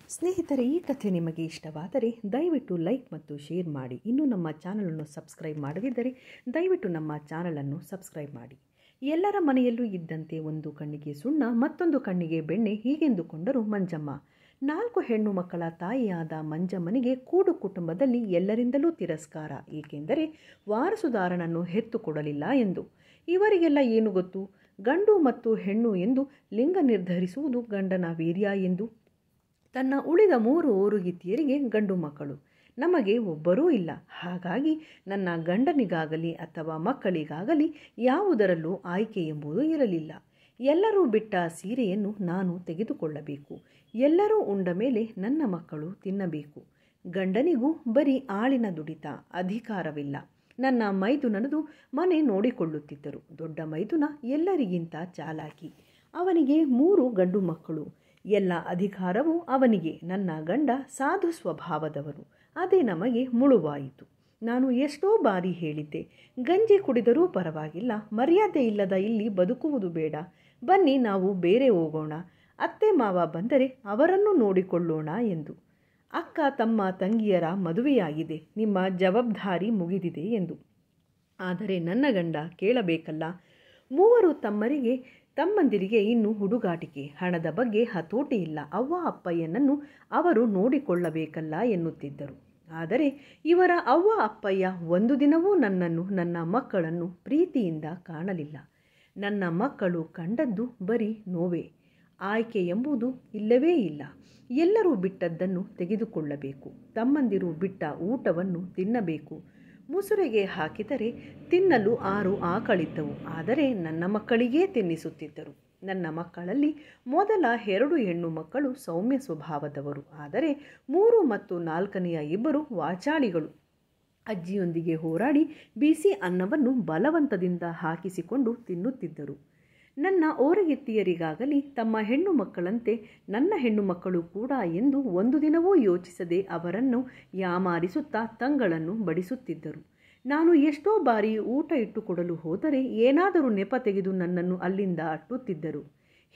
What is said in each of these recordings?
ಸ್ನೇಹಿತರೆ, ಈ ಕಥೆ ನಿಮಗೆ ಇಷ್ಟವಾದರೆ ದಯವಿಟ್ಟು ಲೈಕ್ ಮತ್ತು ಶೇರ್ ಮಾಡಿ. ಇನ್ನೂ ನಮ್ಮ ಚಾನಲನ್ನು ಸಬ್ಸ್ಕ್ರೈಬ್ ಮಾಡದಿದ್ದರೆ ದಯವಿಟ್ಟು ನಮ್ಮ ಚಾನಲನ್ನು ಸಬ್ಸ್ಕ್ರೈಬ್ ಮಾಡಿ. ಎಲ್ಲರ ಮನೆಯಲ್ಲೂ ಇದ್ದಂತೆ ಒಂದು ಕಣ್ಣಿಗೆ ಸುಣ್ಣ, ಮತ್ತೊಂದು ಕಣ್ಣಿಗೆ ಬೆಣ್ಣೆ ಹೀಗೆಂದುಕೊಂಡರು ಮಂಜಮ್ಮ. 4 ಹೆಣ್ಣು ಮಕ್ಕಳ ತಾಯಿಯಾದ ಮಂಜಮ್ಮನಿಗೆ ಕೂಡು ಕುಟುಂಬದಲ್ಲಿ ಎಲ್ಲರಿಂದಲೂ ತಿರಸ್ಕಾರ, ಏಕೆಂದರೆ ವಾರಸುದಾರನನ್ನು ಹೆತ್ತು ಕೊಡಲಿಲ್ಲ ಎಂದು. ಇವರಿಗೆಲ್ಲ ಏನು ಗೊತ್ತು? ಗಂಡು ಮತ್ತು ಹೆಣ್ಣು ಎಂದು ಲಿಂಗ ನಿರ್ಧರಿಸುವುದು ಗಂಡನ ವೀರ್ಯ ಎಂದು. ತನ್ನ ಉಳಿದ 3 ಓರುಗಿತ್ತಿಯರಿಗೆ ಗಂಡು ಮಕ್ಕಳು, ನಮಗೆ ಒಬ್ಬರೂ ಇಲ್ಲ. ಹಾಗಾಗಿ ನನ್ನ ಗಂಡನಿಗಾಗಲಿ ಅಥವಾ ಮಕ್ಕಳಿಗಾಗಲಿ ಯಾವುದರಲ್ಲೂ ಆಯ್ಕೆ ಎಂಬುದು ಇರಲಿಲ್ಲ. ಎಲ್ಲರೂ ಬಿಟ್ಟ ಸೀರೆಯನ್ನು ನಾನು ತೆಗೆದುಕೊಳ್ಳಬೇಕು. ಎಲ್ಲರೂ ಉಂಡ ಮೇಲೆ ನನ್ನ ಮಕ್ಕಳು ತಿನ್ನಬೇಕು. ಗಂಡನಿಗೂ ಬರೀ ಆಳಿನ ದುಡಿತ, ಅಧಿಕಾರವಿಲ್ಲ. ನನ್ನ ಮೈದುನನದು ಮನೆ ನೋಡಿಕೊಳ್ಳುತ್ತಿದ್ದರು. ದೊಡ್ಡ ಮೈದುನ ಎಲ್ಲರಿಗಿಂತ ಚಾಲಾಕಿ. ಅವನಿಗೆ 3 ಗಂಡು ಮಕ್ಕಳು. ಎಲ್ಲ ಅಧಿಕಾರವೂ ಅವನಿಗೆ. ನನ್ನ ಗಂಡ ಸಾಧು ಸ್ವಭಾವದವರು. ಅದೇ ನಮಗೆ ಮುಳುವಾಯಿತು. ನಾನು ಎಷ್ಟೋ ಬಾರಿ ಹೇಳಿದ್ದೆ, ಗಂಜಿ ಕುಡಿದರೂ ಪರವಾಗಿಲ್ಲ, ಮರ್ಯಾದೆ ಇಲ್ಲದ ಇಲ್ಲಿ ಬದುಕುವುದು ಬೇಡ. ಬನ್ನಿ, ನಾವು ಬೇರೆ ಹೋಗೋಣ. ಅತ್ತೆ ಮಾವ ಬಂದರೆ ಅವರನ್ನು ನೋಡಿಕೊಳ್ಳೋಣ ಎಂದು. ಅಕ್ಕ ತಮ್ಮ ತಂಗಿಯರ ಮದುವೆಯಾಗಿದೆ, ನಿಮ್ಮ ಜವಾಬ್ದಾರಿ ಮುಗಿದಿದೆ ಎಂದು. ಆದರೆ ನನ್ನ ಗಂಡ ಕೇಳಬೇಕಲ್ಲ. 3 ತಮ್ಮಂದಿರಿಗೆ ಇನ್ನೂ ಹುಡುಗಾಟಿಕೆ, ಹಣದ ಬಗ್ಗೆ ಹತೋಟಿ ಇಲ್ಲ. ಅವ್ವ ಅಪ್ಪಯ್ಯನನ್ನು ಅವರು ನೋಡಿಕೊಳ್ಳಬೇಕಲ್ಲ ಎನ್ನುತ್ತಿದ್ದರು. ಆದರೆ ಇವರ ಅವ್ವ ಅಪ್ಪಯ್ಯ ಒಂದು ದಿನವೂ ನನ್ನನ್ನು, ನನ್ನ ಮಕ್ಕಳನ್ನು ಪ್ರೀತಿಯಿಂದ ಕಾಣಲಿಲ್ಲ. ನನ್ನ ಮಕ್ಕಳು ಕಂಡದ್ದು ಬರೀ ನೋವೇ. ಆಯ್ಕೆ ಎಂಬುದು ಇಲ್ಲವೇ ಇಲ್ಲ. ಎಲ್ಲರೂ ಬಿಟ್ಟದ್ದನ್ನು ತೆಗೆದುಕೊಳ್ಳಬೇಕು. ತಮ್ಮಂದಿರು ಬಿಟ್ಟ ಊಟವನ್ನು ತಿನ್ನಬೇಕು. ಮುಸುರೆಗೆ ಹಾಕಿದರೆ ತಿನ್ನಲು 6 ಆಕಳಿದ್ದವು. ಆದರೆ ನನ್ನ ಮಕ್ಕಳಿಗೇ ತಿನ್ನಿಸುತ್ತಿದ್ದರು. ನನ್ನ ಮಕ್ಕಳಲ್ಲಿ ಮೊದಲ 2 ಹೆಣ್ಣು ಮಕ್ಕಳು ಸೌಮ್ಯ ಸ್ವಭಾವದವರು. ಆದರೆ 3 ಮತ್ತು 4ನೆಯ ಇಬ್ಬರು ವಾಚಾಳಿಗಳು. ಅಜ್ಜಿಯೊಂದಿಗೆ ಹೋರಾಡಿ ಬಿಸಿ ಅನ್ನವನ್ನು ಬಲವಂತದಿಂದ ಹಾಕಿಸಿಕೊಂಡು ತಿನ್ನುತ್ತಿದ್ದರು. ನನ್ನ ಓರಗಿತ್ತಿಯರಿಗಾಗಲಿ ತಮ್ಮ ಹೆಣ್ಣು ಮಕ್ಕಳಂತೆ ನನ್ನ ಹೆಣ್ಣು ಮಕ್ಕಳು ಕೂಡ ಎಂದು ಒಂದು ದಿನವೂ ಯೋಚಿಸದೆ ಅವರನ್ನು ಯಾಮಾರಿಸುತ್ತಾ ತಂಗಳನ್ನು ಬಡಿಸುತ್ತಿದ್ದರು. ನಾನು ಎಷ್ಟೋ ಬಾರಿ ಊಟ ಇಟ್ಟುಕೊಡಲು ಹೋದರೆ ಏನಾದರೂ ನೆಪ ತೆಗೆದು ನನ್ನನ್ನು ಅಲ್ಲಿಂದ ಅಟ್ಟುತ್ತಿದ್ದರು.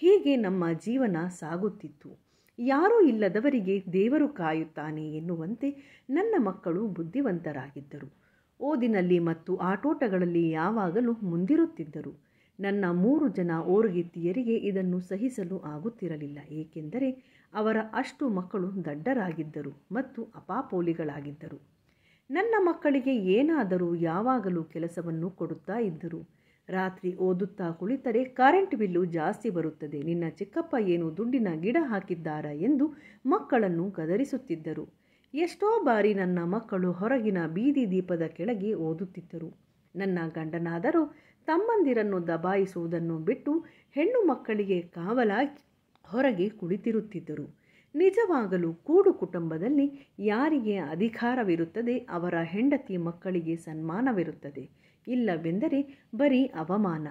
ಹೀಗೆ ನಮ್ಮ ಜೀವನ ಸಾಗುತ್ತಿತ್ತು. ಯಾರೂ ಇಲ್ಲದವರಿಗೆ ದೇವರು ಕಾಯುತ್ತಾನೆ ಎನ್ನುವಂತೆ ನನ್ನ ಮಕ್ಕಳು ಬುದ್ಧಿವಂತರಾಗಿದ್ದರು. ಓದಿನಲ್ಲಿ ಮತ್ತು ಆಟೋಟಗಳಲ್ಲಿ ಯಾವಾಗಲೂ ಮುಂದಿರುತ್ತಿದ್ದರು. ನನ್ನ 3 ಜನ ಓರುಗಿತ್ತಿಯರಿಗೆ ಇದನ್ನು ಸಹಿಸಲು ಆಗುತ್ತಿರಲಿಲ್ಲ. ಏಕೆಂದರೆ ಅವರ ಅಷ್ಟು ಮಕ್ಕಳು ದಡ್ಡರಾಗಿದ್ದರು ಮತ್ತು ಅಪಾಪೋಲಿಗಳಾಗಿದ್ದರು. ನನ್ನ ಮಕ್ಕಳಿಗೆ ಏನಾದರೂ ಯಾವಾಗಲೂ ಕೆಲಸವನ್ನು ಕೊಡುತ್ತಾ ಇದ್ದರು. ರಾತ್ರಿ ಓದುತ್ತಾ ಕುಳಿತರೆ ಕರೆಂಟ್ ಬಿಲ್ಲು ಜಾಸ್ತಿ ಬರುತ್ತದೆ, ನಿನ್ನ ಚಿಕ್ಕಪ್ಪ ಏನು ದುಡ್ಡಿನ ಗಿಡ ಹಾಕಿದ್ದಾರಾ ಎಂದು ಮಕ್ಕಳನ್ನು ಗದರಿಸುತ್ತಿದ್ದರು. ಎಷ್ಟೋ ಬಾರಿ ನನ್ನ ಮಕ್ಕಳು ಹೊರಗಿನ ಬೀದಿ ದೀಪದ ಕೆಳಗೆ ಓದುತ್ತಿದ್ದರು. ನನ್ನ ಗಂಡನಾದರೂ ತಮ್ಮಂದಿರನ್ನು ದಬಾಯಿಸುವುದನ್ನು ಬಿಟ್ಟು ಹೆಣ್ಣು ಮಕ್ಕಳಿಗೆ ಕಾವಲಾಗಿ ಹೊರಗೆ ಕುಳಿತಿರುತ್ತಿದ್ದರು. ನಿಜವಾಗಲೂ ಕೂಡು ಕುಟುಂಬದಲ್ಲಿ ಯಾರಿಗೆ ಅಧಿಕಾರವಿರುತ್ತದೆ ಅವರ ಹೆಂಡತಿ ಮಕ್ಕಳಿಗೆ ಸನ್ಮಾನವಿರುತ್ತದೆ. ಇಲ್ಲವೆಂದರೆ ಬರೀ ಅವಮಾನ.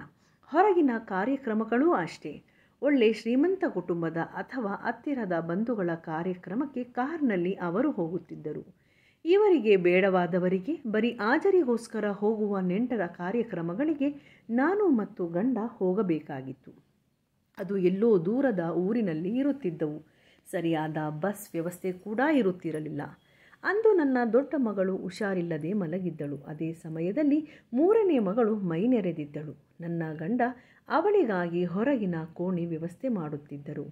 ಹೊರಗಿನ ಕಾರ್ಯಕ್ರಮಗಳೂ ಅಷ್ಟೇ. ಒಳ್ಳೆ ಶ್ರೀಮಂತ ಕುಟುಂಬದ ಅಥವಾ ಹತ್ತಿರದ ಬಂಧುಗಳ ಕಾರ್ಯಕ್ರಮಕ್ಕೆ ಕಾರ್ನಲ್ಲಿ ಅವರು ಹೋಗುತ್ತಿದ್ದರು. ಇವರಿಗೆ ಬೇಡವಾದವರಿಗೆ ಬರೀ ಹಾಜರಿಗೋಸ್ಕರ ಹೋಗುವ ನೆಂಟರ ಕಾರ್ಯಕ್ರಮಗಳಿಗೆ ನಾನು ಮತ್ತು ಗಂಡ ಹೋಗಬೇಕಾಗಿತ್ತು. ಅದು ಎಲ್ಲೋ ದೂರದ ಊರಿನಲ್ಲಿ ಇರುತ್ತಿದ್ದವು. ಸರಿಯಾದ ಬಸ್ ವ್ಯವಸ್ಥೆ ಕೂಡ ಇರುತ್ತಿರಲಿಲ್ಲ. ಅಂದು ನನ್ನ ದೊಡ್ಡ ಮಗಳು ಹುಷಾರಿಲ್ಲದೆ ಮಲಗಿದ್ದಳು. ಅದೇ ಸಮಯದಲ್ಲಿ 3ನೇ ಮಗಳು ಮೈನೆರೆದಿದ್ದಳು. ನನ್ನ ಗಂಡ ಅವಳಿಗಾಗಿ ಹೊರಗಿನ ಕೋಣೆ ವ್ಯವಸ್ಥೆ ಮಾಡುತ್ತಿದ್ದರು.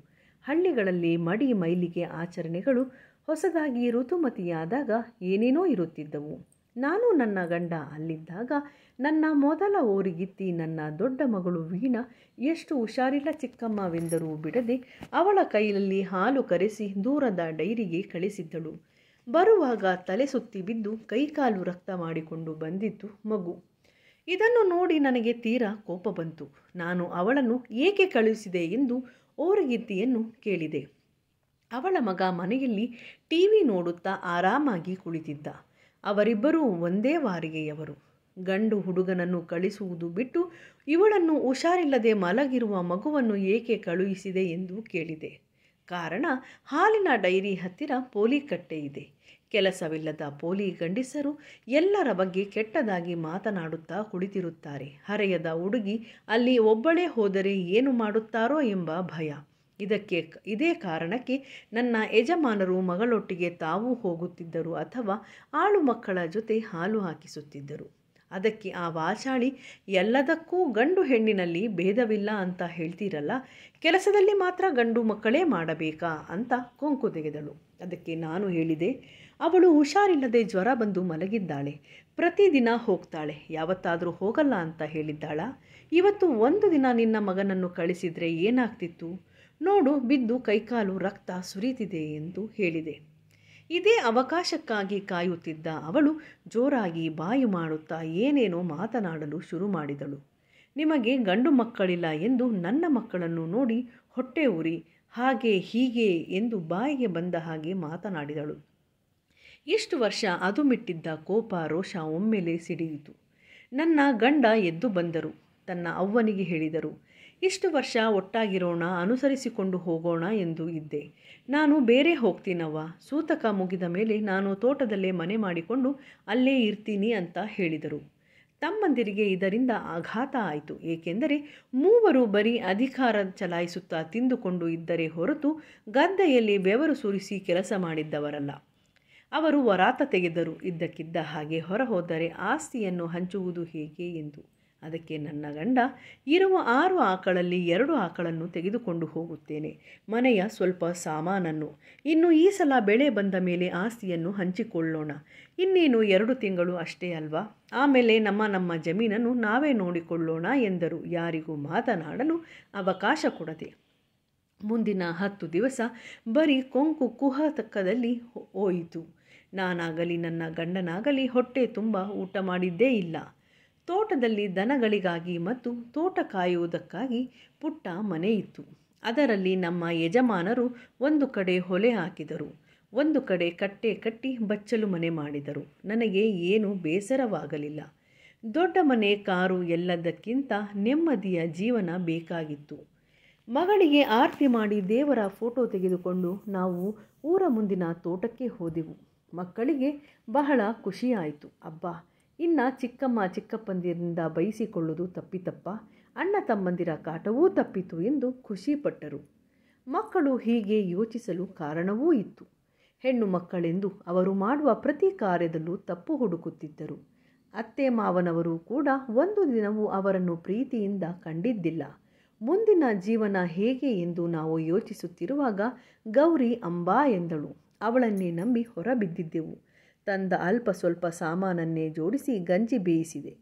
ಹಳ್ಳಿಗಳಲ್ಲಿ ಮಡಿ ಮೈಲಿಗೆ ಆಚರಣೆಗಳು ಹೊಸದಾಗಿ ಋತುಮತಿಯಾದಾಗ ಏನೇನೋ ಇರುತ್ತಿದ್ದವು. ನಾನು ನನ್ನ ಗಂಡ ಅಲ್ಲಿದ್ದಾಗ ನನ್ನ ಮೊದಲ ಓರಿಗಿತ್ತಿ ನನ್ನ ದೊಡ್ಡ ಮಗಳು ವೀಣಾ ಎಷ್ಟು ಹುಷಾರಿಲ್ಲ ಚಿಕ್ಕಮ್ಮವೆಂದರೂ ಬಿಡದೆ ಅವಳ ಕೈಯಲ್ಲಿ ಹಾಲು ಕರೆಸಿ ದೂರದ ಡೈರಿಗೆ ಕಳಿಸಿದ್ದಳು. ಬರುವಾಗ ತಲೆ ಸುತ್ತಿ ಬಿದ್ದು ಕೈಕಾಲು ರಕ್ತ ಮಾಡಿಕೊಂಡು ಬಂದಿತ್ತು ಮಗು. ಇದನ್ನು ನೋಡಿ ನನಗೆ ತೀರಾ ಕೋಪ ಬಂತು. ನಾನು ಅವಳನ್ನು ಏಕೆ ಕಳುಹಿಸಿದೆ ಎಂದು ಓರಿಗಿತ್ತಿಯನ್ನು ಕೇಳಿದೆ. ಅವಳ ಮಗ ಮನೆಯಲ್ಲಿ ಟಿವಿ ನೋಡುತ್ತಾ ಆರಾಮಾಗಿ ಕುಳಿತಿದ್ದ. ಅವರಿಬ್ಬರೂ ಒಂದೇ ವಾರಿಗೆಯವರು. ಗಂಡು ಹುಡುಗನನ್ನು ಕಳಿಸುವುದು ಬಿಟ್ಟು ಇವಳನ್ನು ಹುಷಾರಿಲ್ಲದೆ ಮಲಗಿರುವ ಮಗುವನ್ನು ಏಕೆ ಕಳುಹಿಸಿದೆ ಎಂದು ಕೇಳಿದೆ. ಕಾರಣ, ಹಾಲಿನ ಡೈರಿ ಹತ್ತಿರ ಪೋಲಿ ಕಟ್ಟೆ ಇದೆ. ಕೆಲಸವಿಲ್ಲದ ಪೋಲಿ ಗಂಡಸರು ಎಲ್ಲರ ಬಗ್ಗೆ ಕೆಟ್ಟದಾಗಿ ಮಾತನಾಡುತ್ತಾ ಕುಳಿತಿರುತ್ತಾರೆ. ಹರೆಯದ ಹುಡುಗಿ ಅಲ್ಲಿ ಒಬ್ಬಳೇ ಹೋದರೆ ಏನು ಮಾಡುತ್ತಾರೋ ಎಂಬ ಭಯ. ಇದೇ ಕಾರಣಕ್ಕೆ ನನ್ನ ಯಜಮಾನರು ಮಗಳೊಟ್ಟಿಗೆ ತಾವೂ ಹೋಗುತ್ತಿದ್ದರು ಅಥವಾ ಆಳು ಮಕ್ಕಳ ಜೊತೆ ಹಾಲು ಹಾಕಿಸುತ್ತಿದ್ದರು. ಅದಕ್ಕೆ ಆ ವಾಚಾಳಿ, ಎಲ್ಲದಕ್ಕೂ ಗಂಡು ಹೆಣ್ಣಿನಲ್ಲಿ ಭೇದವಿಲ್ಲ ಅಂತ ಹೇಳ್ತೀರಲ್ಲ, ಕೆಲಸದಲ್ಲಿ ಮಾತ್ರ ಗಂಡು ಮಕ್ಕಳೇ ಮಾಡಬೇಕಾ ಅಂತ ಕೊಂಕು ತೆಗೆದಳು. ಅದಕ್ಕೆ ನಾನು ಹೇಳಿದೆ, ಅವಳು ಹುಷಾರಿಲ್ಲದೆ ಜ್ವರ ಬಂದು ಮಲಗಿದ್ದಾಳೆ, ಪ್ರತಿದಿನ ಹೋಗ್ತಾಳೆ, ಯಾವತ್ತಾದರೂ ಹೋಗಲ್ಲ ಅಂತ ಹೇಳಿದ್ದಾಳ. ಇವತ್ತು ಒಂದು ದಿನ ನಿನ್ನ ಮಗನನ್ನು ಕಳಿಸಿದರೆ ಏನಾಗ್ತಿತ್ತು ನೋಡು, ಬಿದ್ದು ಕೈಕಾಲು ರಕ್ತ ಸುರಿತಿದೆ ಎಂದು ಹೇಳಿದೆ. ಇದೇ ಅವಕಾಶಕ್ಕಾಗಿ ಕಾಯುತ್ತಿದ್ದ ಅವಳು ಜೋರಾಗಿ ಬಾಯಿ ಮಾಡುತ್ತಾ ಏನೇನೋ ಮಾತನಾಡಲು ಶುರು ಮಾಡಿದಳು. ನಿಮಗೆ ಗಂಡು ಮಕ್ಕಳಿಲ್ಲ ಎಂದು ನನ್ನ ಮಕ್ಕಳನ್ನು ನೋಡಿ ಹೊಟ್ಟೆ ಉರಿ, ಹಾಗೆ ಹೀಗೆ ಎಂದು ಬಾಯಿಗೆ ಬಂದ ಹಾಗೆ ಮಾತನಾಡಿದಳು. ಇಷ್ಟು ವರ್ಷ ಅದು ಮಿಟ್ಟಿದ್ದ ಕೋಪ ರೋಷ ಒಮ್ಮೆಲೆ ಸಿಡಿಯಿತು. ನನ್ನ ಗಂಡ ಎದ್ದು ಬಂದರು. ತನ್ನ ಅವ್ವನಿಗೆ ಹೇಳಿದರು, ಇಷ್ಟು ವರ್ಷ ಒಟ್ಟಾಗಿರೋಣ, ಅನುಸರಿಸಿಕೊಂಡು ಹೋಗೋಣ ಎಂದು ಇದ್ದೆ. ನಾನು ಬೇರೆ ಹೋಗ್ತೀನವ್ವ, ಸೂತಕ ಮುಗಿದ ಮೇಲೆ ನಾನು ತೋಟದಲ್ಲೇ ಮನೆ ಮಾಡಿಕೊಂಡು ಅಲ್ಲೇ ಇರ್ತೀನಿ ಅಂತ ಹೇಳಿದರು. ತಮ್ಮಂದಿರಿಗೆ ಇದರಿಂದ ಆಘಾತ ಆಯಿತು. ಏಕೆಂದರೆ ಮೂವರು ಬರೀ ಅಧಿಕಾರ ಚಲಾಯಿಸುತ್ತಾ ತಿಂದುಕೊಂಡು ಇದ್ದರೆ ಹೊರತು ಗದ್ದೆಯಲ್ಲಿ ಬೆವರು ಸುರಿಸಿ ಕೆಲಸ ಮಾಡಿದ್ದವರಲ್ಲ. ಅವರು ವರಾತ ತೆಗೆದರು. ಇದ್ದಕ್ಕಿದ್ದ ಹಾಗೆ ಹೊರ ಹೋದರೆ ಆಸ್ತಿಯನ್ನು ಹಂಚುವುದು ಹೇಗೆ ಎಂದು. ಅದಕ್ಕೆ ನನ್ನ ಗಂಡ, ಇರುವ 6 ಆಕಳಲ್ಲಿ 2 ಆಕಳನ್ನು ತೆಗೆದುಕೊಂಡು ಹೋಗುತ್ತೇನೆ, ಮನೆಯ ಸ್ವಲ್ಪ ಸಾಮಾನನ್ನು, ಇನ್ನು ಈ ಸಲ ಬೆಳೆ ಬಂದ ಮೇಲೆ ಆಸ್ತಿಯನ್ನು ಹಂಚಿಕೊಳ್ಳೋಣ, ಇನ್ನೇನು 2 ತಿಂಗಳು ಅಷ್ಟೇ ಅಲ್ವಾ, ಆಮೇಲೆ ನಮ್ಮ ಜಮೀನನ್ನು ನಾವೇ ನೋಡಿಕೊಳ್ಳೋಣ ಎಂದರು. ಯಾರಿಗೂ ಮಾತನಾಡಲು ಅವಕಾಶ ಕೊಡದೆ. ಮುಂದಿನ 10 ದಿವಸ ಬರೀ ಕೊಂಕು ಕುಹತಕ್ಕದಲ್ಲಿ ಹೋಯಿತು. ನಾನಾಗಲಿ ನನ್ನ ಗಂಡನಾಗಲಿ ಹೊಟ್ಟೆ ತುಂಬ ಊಟ ಮಾಡಿದ್ದೇ ಇಲ್ಲ. ತೋಟದಲ್ಲಿ ದನಗಳಿಗಾಗಿ ಮತ್ತು ತೋಟ ಕಾಯುವುದಕ್ಕಾಗಿ ಪುಟ್ಟ ಮನೆ ಇತ್ತು. ಅದರಲ್ಲಿ ನಮ್ಮ ಯಜಮಾನರು ಒಂದು ಕಡೆ ಹೊಲೆ ಹಾಕಿದರು, ಒಂದು ಕಡೆ ಕಟ್ಟೆ ಕಟ್ಟಿ ಬಚ್ಚಲು ಮನೆ ಮಾಡಿದರು. ನನಗೆ ಏನೂ ಬೇಸರವಾಗಲಿಲ್ಲ. ದೊಡ್ಡ ಮನೆ, ಕಾರು ಎಲ್ಲದಕ್ಕಿಂತ ನೆಮ್ಮದಿಯ ಜೀವನ ಬೇಕಾಗಿತ್ತು. ಮಗಳಿಗೆ ಆರತಿ ಮಾಡಿ ದೇವರ ಫೋಟೋ ತೆಗೆದುಕೊಂಡು ನಾವು ಊರ ಮುಂದಿನ ತೋಟಕ್ಕೆ ಹೋದೆವು. ಮಕ್ಕಳಿಗೆ ಬಹಳ ಖುಷಿಯಾಯಿತು. ಅಬ್ಬಾ, ಇನ್ನು ಚಿಕ್ಕಮ್ಮ ಚಿಕ್ಕಪ್ಪಂದಿರಿಂದ ಬಯಸಿಕೊಳ್ಳುವುದು ತಪ್ಪಿತಪ್ಪ, ಅಣ್ಣ ತಮ್ಮಂದಿರ ಕಾಟವೂ ತಪ್ಪಿತು ಎಂದು ಖುಷಿಪಟ್ಟರು. ಮಕ್ಕಳು ಹೀಗೆ ಯೋಚಿಸಲು ಕಾರಣವೂ ಇತ್ತು. ಹೆಣ್ಣು ಮಕ್ಕಳೆಂದು ಅವರು ಮಾಡುವ ಪ್ರತಿ ಕಾರ್ಯದಲ್ಲೂ ತಪ್ಪು ಹುಡುಕುತ್ತಿದ್ದರು. ಅತ್ತೆ ಮಾವನವರು ಕೂಡ ಒಂದು ದಿನವೂ ಅವರನ್ನು ಪ್ರೀತಿಯಿಂದ ಕಂಡಿದ್ದಿಲ್ಲ. ಮುಂದಿನ ಜೀವನ ಹೇಗೆ ಎಂದು ನಾವು ಯೋಚಿಸುತ್ತಿರುವಾಗ ಗೌರಿ ಅಂಬಾ ಎಂದಳು. ಅವಳನ್ನೇ ನಂಬಿ ಹೊರಬಿದ್ದಿದ್ದೆವು. ತಂದ ಅಲ್ಪ ಸ್ವಲ್ಪ ಸಾಮಾನನ್ನೇ ಜೋಡಿಸಿ ಗಂಜಿ ಬೇಯಿಸಿದೆ.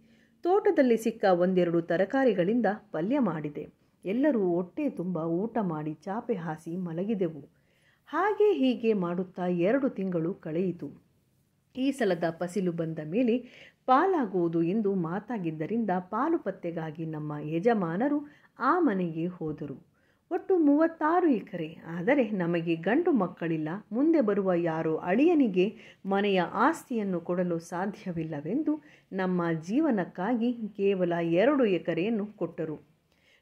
ತೋಟದಲ್ಲಿ ಸಿಕ್ಕ 1-2 ತರಕಾರಿಗಳಿಂದ ಪಲ್ಯ ಮಾಡಿದೆ. ಎಲ್ಲರೂ ಹೊಟ್ಟೆ ತುಂಬ ಊಟ ಮಾಡಿ ಚಾಪೆ ಹಾಸಿ ಮಲಗಿದೆವು. ಹಾಗೆ ಹೀಗೆ ಮಾಡುತ್ತಾ 2 ತಿಂಗಳು ಕಳೆಯಿತು. ಈ ಸಲದ ಫಸಲು ಬಂದ ಮೇಲೆ ಪಾಲಾಗುವುದು ಎಂದು ಮಾತಾಗಿದ್ದರಿಂದ ಪಾಲು ಪತ್ತೆಗಾಗಿ ನಮ್ಮ ಯಜಮಾನರು ಆ ಮನೆಗೆ ಹೋದರು. ಒಟ್ಟು 36 ಎಕರೆ. ಆದರೆ ನಮಗೆ ಗಂಡು ಮಕ್ಕಳಿಲ್ಲ. ಮುಂದೆ ಬರುವ ಯಾರೋ ಅಳಿಯನಿಗೆ ಮನೆಯ ಆಸ್ತಿಯನ್ನು ಕೊಡಲು ಸಾಧ್ಯವಿಲ್ಲವೆಂದು ನಮ್ಮ ಜೀವನಕ್ಕಾಗಿ ಕೇವಲ 2 ಎಕರೆಯನ್ನು ಕೊಟ್ಟರು.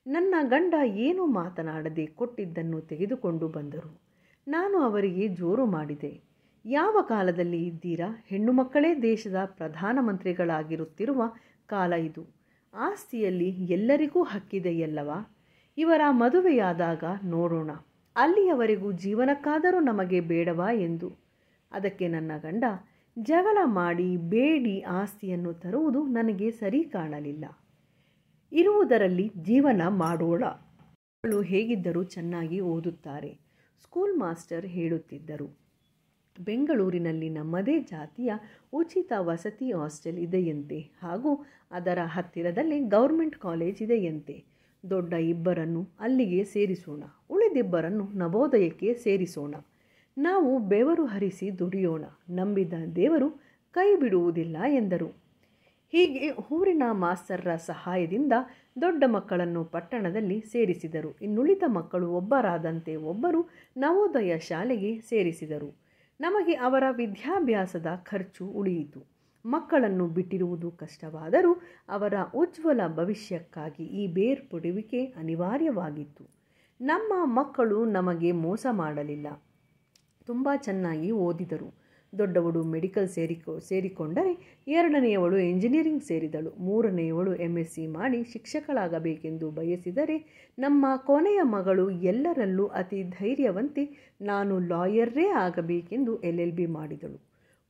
ನನ್ನ ಗಂಡ ಏನೂ ಮಾತನಾಡದೆ ಕೊಟ್ಟಿದ್ದನ್ನು ತೆಗೆದುಕೊಂಡು ಬಂದರು. ನಾನು ಅವರಿಗೆ ಜೋರು ಮಾಡಿದೆ, ಯಾವ ಕಾಲದಲ್ಲಿ ಇದ್ದೀರಾ? ಹೆಣ್ಣು ಮಕ್ಕಳೇ ದೇಶದ ಪ್ರಧಾನಮಂತ್ರಿಗಳಾಗಿರುತ್ತಿರುವ ಕಾಲ ಇದು. ಆಸ್ತಿಯಲ್ಲಿ ಎಲ್ಲರಿಗೂ ಹಕ್ಕಿದೆಯಲ್ಲವಾ? ಇವರ ಮದುವೆಯಾದಾಗ ನೋಡೋಣ, ಅಲ್ಲಿಯವರೆಗೂ ಜೀವನಕ್ಕಾದರೂ ನಮಗೆ ಬೇಡವಾ ಎಂದು. ಅದಕ್ಕೆ ನನ್ನ ಗಂಡ, ಜಗಳ ಮಾಡಿ ಬೇಡಿ ಆಸ್ತಿಯನ್ನು ತರುವುದು ನನಗೆ ಸರಿ ಕಾಣಲಿಲ್ಲ. ಇರುವುದರಲ್ಲಿ ಜೀವನ ಮಾಡೋಣ. ಮಕ್ಕಳು ಹೇಗಿದ್ದರೂ ಚೆನ್ನಾಗಿ ಓದುತ್ತಾರೆ. ಸ್ಕೂಲ್ ಮಾಸ್ಟರ್ ಹೇಳುತ್ತಿದ್ದರು. ಬೆಂಗಳೂರಿನಲ್ಲಿ ನಮ್ಮದೇ ಜಾತಿಯ ಉಚಿತ ವಸತಿ ಹಾಸ್ಟೆಲ್ ಇದೆಯಂತೆ, ಹಾಗೂ ಅದರ ಹತ್ತಿರದಲ್ಲಿ ಗೌರ್ಮೆಂಟ್ ಕಾಲೇಜ್ ಇದೆಯಂತೆ. ದೊಡ್ಡ 2 ಅಲ್ಲಿಗೆ ಸೇರಿಸೋಣ, ಉಳಿದಿಬ್ಬರನ್ನು ನವೋದಯಕ್ಕೆ ಸೇರಿಸೋಣ. ನಾವು ಬೆವರು ಹರಿಸಿ ದುಡಿಯೋಣ, ನಂಬಿದ ದೇವರು ಕೈ ಬಿಡುವುದಿಲ್ಲ ಎಂದರು. ಹೀಗೆ ಊರಿನ ಮಾಸ್ತರ್ರ ಸಹಾಯದಿಂದ ದೊಡ್ಡ ಮಕ್ಕಳನ್ನು ಪಟ್ಟಣದಲ್ಲಿ ಸೇರಿಸಿದರು. ಇನ್ನುಳಿದ ಮಕ್ಕಳು ಒಬ್ಬರಾದಂತೆ ಒಬ್ಬರು ನವೋದಯ ಶಾಲೆಗೆ ಸೇರಿಸಿದರು. ನಮಗೆ ಅವರ ವಿದ್ಯಾಭ್ಯಾಸದ ಖರ್ಚು ಉಳಿಯಿತು. ಮಕ್ಕಳನ್ನು ಬಿಟ್ಟಿರುವುದು ಕಷ್ಟವಾದರೂ ಅವರ ಉಜ್ವಲ ಭವಿಷ್ಯಕ್ಕಾಗಿ ಈ ಬೇರ್ಪಡುವಿಕೆ ಅನಿವಾರ್ಯವಾಗಿತ್ತು. ನಮ್ಮ ಮಕ್ಕಳು ನಮಗೆ ಮೋಸ ಮಾಡಲಿಲ್ಲ. ತುಂಬ ಚೆನ್ನಾಗಿ ಓದಿದರು. ದೊಡ್ಡವಳು ಮೆಡಿಕಲ್ ಸೇರಿಕೊಂಡರೆ ಎರಡನೆಯವಳು ಎಂಜಿನಿಯರಿಂಗ್ ಸೇರಿದಳು. ಮೂರನೆಯವಳು MSc ಮಾಡಿ ಶಿಕ್ಷಕಳಾಗಬೇಕೆಂದು ಬಯಸಿದರೆ ನಮ್ಮ ಕೊನೆಯ ಮಗಳು ಎಲ್ಲರಲ್ಲೂ ಅತಿ ಧೈರ್ಯವಂತೆ ನಾನು ಲಾಯರೇ ಆಗಬೇಕೆಂದು LLB ಮಾಡಿದಳು.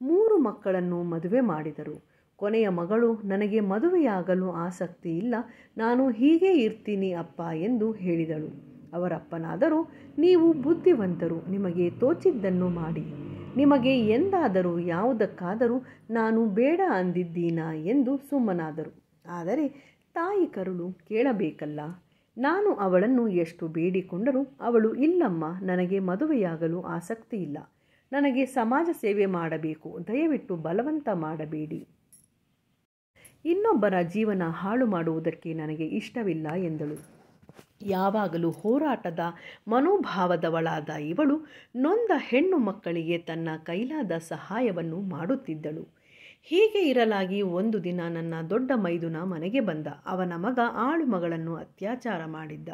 3 ಮಕ್ಕಳನ್ನು ಮದುವೆ ಮಾಡಿದರು. ಕೊನೆಯ ಮಗಳು ನನಗೆ ಮದುವೆಯಾಗಲು ಆಸಕ್ತಿ ಇಲ್ಲ, ನಾನು ಹೀಗೆ ಇರ್ತೀನಿ ಅಪ್ಪ ಎಂದು ಹೇಳಿದಳು. ಅವರಪ್ಪನಾದರೂ ನೀವು ಬುದ್ಧಿವಂತರು, ನಿಮಗೆ ತೋಚಿದ್ದನ್ನು ಮಾಡಿ, ನಿಮಗೆ ಎಂದಾದರೂ ಯಾವುದಕ್ಕಾದರೂ ನಾನು ಬೇಡ ಅಂದಿದ್ದೀನಾ ಎಂದು ಸುಮ್ಮನಾದರು. ಆದರೆ ತಾಯಿ ಕರುಳು ಕೇಳಬೇಕಲ್ಲ. ನಾನು ಅವಳನ್ನು ಎಷ್ಟು ಬೇಡಿಕೊಂಡರೂ ಅವಳು ಇಲ್ಲಮ್ಮ, ನನಗೆ ಮದುವೆಯಾಗಲು ಆಸಕ್ತಿ ಇಲ್ಲ, ನನಗೆ ಸಮಾಜ ಸೇವೆ ಮಾಡಬೇಕು, ದಯವಿಟ್ಟು ಬಲವಂತ ಮಾಡಬೇಡಿ, ಇನ್ನೊಬ್ಬರ ಜೀವನ ಹಾಳು ಮಾಡುವುದಕ್ಕೆ ನನಗೆ ಇಷ್ಟವಿಲ್ಲ ಎಂದಳು. ಯಾವಾಗಲೂ ಹೋರಾಟದ ಮನೋಭಾವದವಳಾದ ಇವಳು ನೊಂದ ಹೆಣ್ಣು ಮಕ್ಕಳಿಗೆ ತನ್ನ ಕೈಲಾದ ಸಹಾಯವನ್ನು ಮಾಡುತ್ತಿದ್ದಳು. ಹೀಗೆ ಇರಲಾಗಿ ಒಂದು ದಿನ ನನ್ನ ದೊಡ್ಡ ಮೈದುನ ಮನೆಗೆ ಬಂದ. ಅವನ ಮಗ ಆಳು ಮಗಳನ್ನು ಅತ್ಯಾಚಾರ ಮಾಡಿದ್ದ.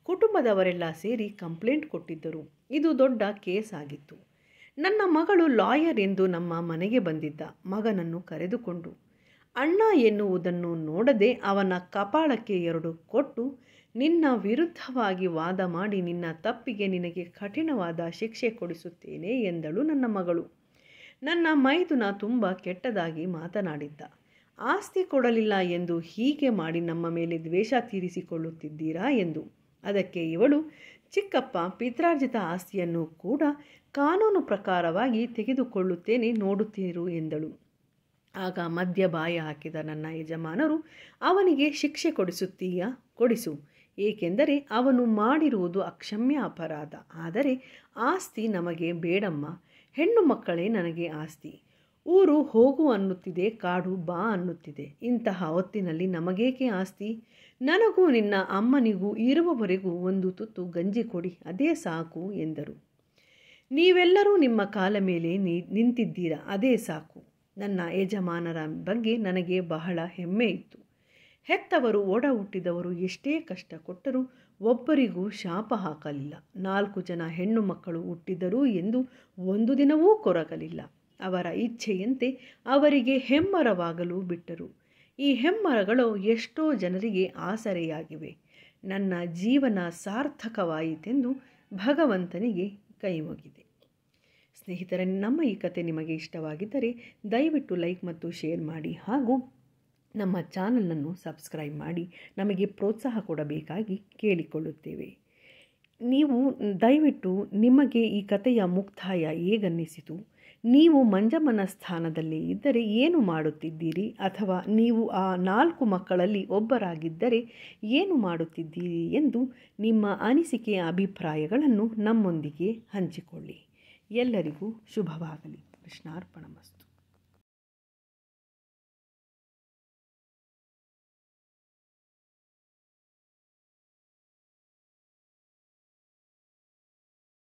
ಕುಟುಂಬದವರೆಲ್ಲ ಸೇರಿ ಕಂಪ್ಲೇಂಟ್ ಕೊಟ್ಟಿದ್ದರು. ಇದು ದೊಡ್ಡ ಕೇಸ್ ಆಗಿತ್ತು. ನನ್ನ ಮಗಳು ಲಾಯರ್ ಎಂದು ನಮ್ಮ ಮನೆಗೆ ಬಂದಿದ್ದ. ಮಗನನ್ನು ಕರೆದುಕೊಂಡು ಅಣ್ಣ ಎನ್ನುವುದನ್ನು ನೋಡದೆ ಅವನ ಕಪಾಳಕ್ಕೆ 2 ಕೊಟ್ಟು ನಿನ್ನ ವಿರುದ್ಧವಾಗಿ ವಾದ ಮಾಡಿ ನಿನ್ನ ತಪ್ಪಿಗೆ ನಿನಗೆ ಕಠಿಣವಾದ ಶಿಕ್ಷೆ ಕೊಡಿಸುತ್ತೇನೆ ಎಂದಳು ನನ್ನ ಮಗಳು. ನನ್ನ ಮೈದುನ ತುಂಬ ಕೆಟ್ಟದಾಗಿ ಮಾತನಾಡಿದ್ದ. ಆಸ್ತಿ ಕೊಡಲಿಲ್ಲ ಎಂದು ಹೀಗೆ ಮಾಡಿ ನಮ್ಮ ಮೇಲೆ ದ್ವೇಷ ತೀರಿಸಿಕೊಳ್ಳುತ್ತಿದ್ದೀರಾ ಎಂದು. ಅದಕ್ಕೆ ಇವಳು, ಚಿಕ್ಕಪ್ಪ ಪಿತ್ರಾರ್ಜಿತ ಆಸ್ತಿಯನ್ನು ಕೂಡ ಕಾನೂನು ಪ್ರಕಾರವಾಗಿ ತೆಗೆದುಕೊಳ್ಳುತ್ತೇನೆ, ನೋಡುತ್ತೀರು ಎಂದಳು. ಆಗ ಮಧ್ಯ ಬಾಯ ಹಾಕಿದ ನನ್ನ ಯಜಮಾನರು, ಅವನಿಗೆ ಶಿಕ್ಷೆ ಕೊಡಿಸುತ್ತೀಯಾ? ಕೊಡಿಸು, ಏಕೆಂದರೆ ಅವನು ಮಾಡಿರುವುದು ಅಕ್ಷಮ್ಯ ಅಪರಾಧ. ಆದರೆ ಆಸ್ತಿ ನಮಗೆ ಬೇಡಮ್ಮ, ಹೆಣ್ಣು ಮಕ್ಕಳೇ ನನಗೆ ಆಸ್ತಿ. ಊರು ಹೋಗು ಅನ್ನುತ್ತಿದೆ, ಕಾಡು ಬಾ ಅನ್ನುತ್ತಿದೆ. ಇಂತಹ ಹೊತ್ತಿನಲ್ಲಿ ನಮಗೇಕೆ ಆಸ್ತಿ? ನನಗೂ ನಿನ್ನ ಅಮ್ಮನಿಗೂ ಇರುವವರೆಗೂ ಒಂದು ತುತ್ತು ಗಂಜಿ ಕೊಡಿ, ಅದೇ ಸಾಕು ಎಂದರು. ನೀವೆಲ್ಲರೂ ನಿಮ್ಮ ಕಾಲ ಮೇಲೆ ನಿಂತಿದ್ದೀರಾ, ಅದೇ ಸಾಕು. ನನ್ನ ಯಜಮಾನರ ಬಗ್ಗೆ ನನಗೆ ಬಹಳ ಹೆಮ್ಮೆ ಇತ್ತು. ಹೆತ್ತವರು ಒಡ ಹುಟ್ಟಿದವರು ಎಷ್ಟೇ ಕಷ್ಟ ಕೊಟ್ಟರೂ ಒಬ್ಬರಿಗೂ ಶಾಪ ಹಾಕಲಿಲ್ಲ. 4 ಜನ ಹೆಣ್ಣು ಮಕ್ಕಳು ಹುಟ್ಟಿದರು ಎಂದು ಒಂದು ದಿನವೂ ಕೊರಗಲಿಲ್ಲ. ಅವರ ಇಚ್ಛೆಯಂತೆ ಅವರಿಗೆ ಹೆಮ್ಮರವಾಗಲು ಬಿಟ್ಟರು. ಈ ಹೆಮ್ಮರಗಳು ಎಷ್ಟೋ ಜನರಿಗೆ ಆಸರೆಯಾಗಿವೆ. ನನ್ನ ಜೀವನ ಸಾರ್ಥಕವಾಯಿತೆಂದು ಭಗವಂತನಿಗೆ ಕೈಮುಗಿದೆ. ಸ್ನೇಹಿತರೆ, ನಮ್ಮ ಈ ಕತೆ ನಿಮಗೆ ಇಷ್ಟವಾಗಿದ್ದರೆ ದಯವಿಟ್ಟು ಲೈಕ್ ಮತ್ತು ಶೇರ್ ಮಾಡಿ ಹಾಗೂ ನಮ್ಮ ಚಾನಲನ್ನು ಸಬ್ಸ್ಕ್ರೈಬ್ ಮಾಡಿ ನಮಗೆ ಪ್ರೋತ್ಸಾಹ ಕೊಡಬೇಕಾಗಿ ಕೇಳಿಕೊಳ್ಳುತ್ತೇವೆ. ನೀವು ದಯವಿಟ್ಟು ನಿಮಗೆ ಈ ಕಥೆಯ ಮುಕ್ತಾಯ ಹೇಗನ್ನಿಸಿತು? ನೀವು ಮಂಜಮ್ಮನ ಸ್ಥಾನದಲ್ಲಿ ಇದ್ದರೆ ಏನು ಮಾಡುತ್ತಿದ್ದೀರಿ? ಅಥವಾ ನೀವು ಆ 4 ಮಕ್ಕಳಲ್ಲಿ ಒಬ್ಬರಾಗಿದ್ದರೆ ಏನು ಮಾಡುತ್ತಿದ್ದೀರಿ ಎಂದು ನಿಮ್ಮ ಅನಿಸಿಕೆಯ ಅಭಿಪ್ರಾಯಗಳನ್ನು ನಮ್ಮೊಂದಿಗೆ ಹಂಚಿಕೊಳ್ಳಿ. ಎಲ್ಲರಿಗೂ ಶುಭವಾಗಲಿ. ಕೃಷ್ಣಾರ್ಪಣಮಸ್ತು.